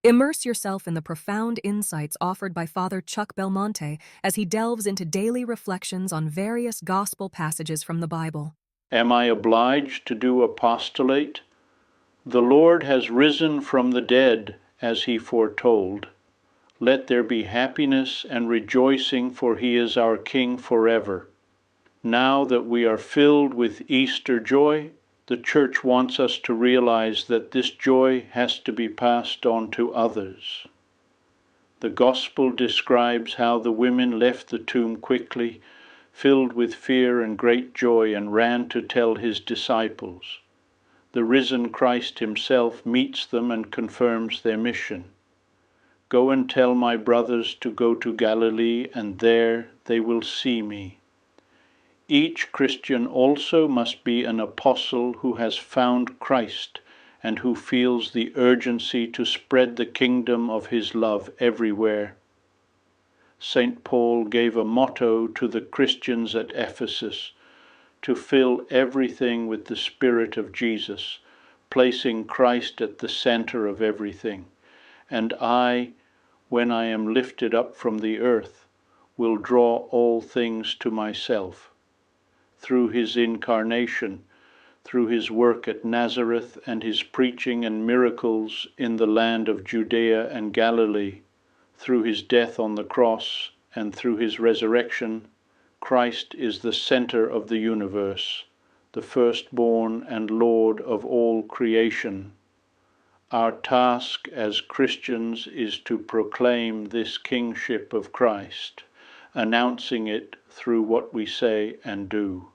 Immerse yourself in the profound insights offered by Father Chuck Belmonte as he delves into daily reflections on various gospel passages from the Bible. Am I obliged to do apostolate? The Lord has risen from the dead, as he foretold. Let there be happiness and rejoicing, for he is our King forever. Now that we are filled with Easter joy, the Church wants us to realize that this joy has to be passed on to others. The Gospel describes how the women left the tomb quickly, filled with fear and great joy, and ran to tell his disciples. The risen Christ himself meets them and confirms their mission. Go and tell my brothers to go to Galilee, and there they will see me. Each Christian also must be an apostle who has found Christ and who feels the urgency to spread the kingdom of his love everywhere. St. Paul gave a motto to the Christians at Ephesus: to fill everything with the Spirit of Jesus, placing Christ at the center of everything. And I, when I am lifted up from the earth, will draw all things to myself. Through his incarnation, through his work at Nazareth and his preaching and miracles in the land of Judea and Galilee, through his death on the cross and through his resurrection, Christ is the center of the universe, the firstborn and Lord of all creation. Our task as Christians is to proclaim this kingship of Christ, announcing it through what we say and do.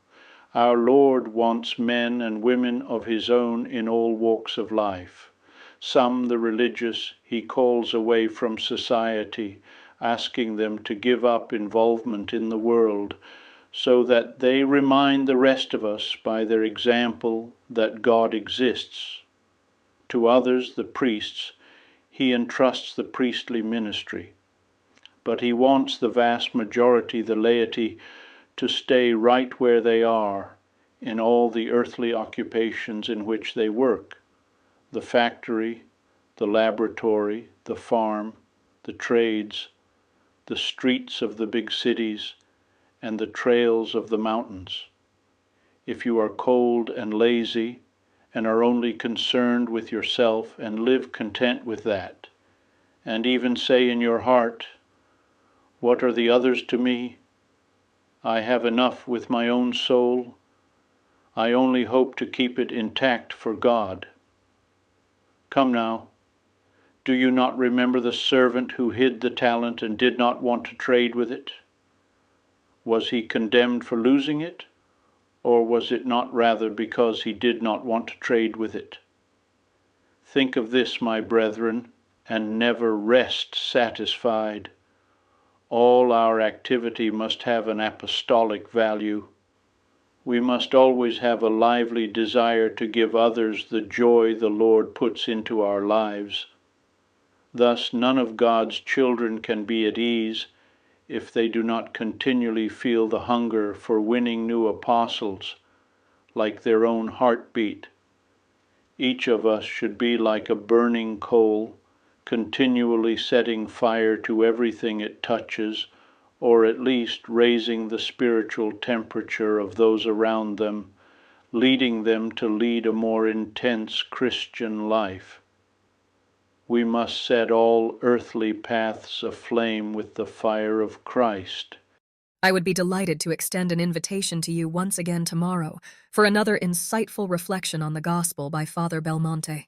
Our Lord wants men and women of his own in all walks of life. Some, the religious, he calls away from society, asking them to give up involvement in the world, so that they remind the rest of us by their example that God exists. To others, the priests, he entrusts the priestly ministry. But he wants the vast majority, the laity, to stay right where they are in all the earthly occupations in which they work: the factory, the laboratory, the farm, the trades, the streets of the big cities, and the trails of the mountains. If you are cold and lazy, and are only concerned with yourself, and live content with that, and even say in your heart, "What are the others to me? I have enough with my own soul. I only hope to keep it intact for God." Come now, do you not remember the servant who hid the talent and did not want to trade with it? Was he condemned for losing it, or was it not rather because he did not want to trade with it? Think of this, my brethren, and never rest satisfied. All our activity must have an apostolic value. We must always have a lively desire to give others the joy the Lord puts into our lives. Thus, none of God's children can be at ease if they do not continually feel the hunger for winning new apostles, like their own heartbeat. Each of us should be like a burning coal, continually setting fire to everything it touches, or at least raising the spiritual temperature of those around them, leading them to lead a more intense Christian life. We must set all earthly paths aflame with the fire of Christ. I would be delighted to extend an invitation to you once again tomorrow for another insightful reflection on the Gospel by Father Belmonte.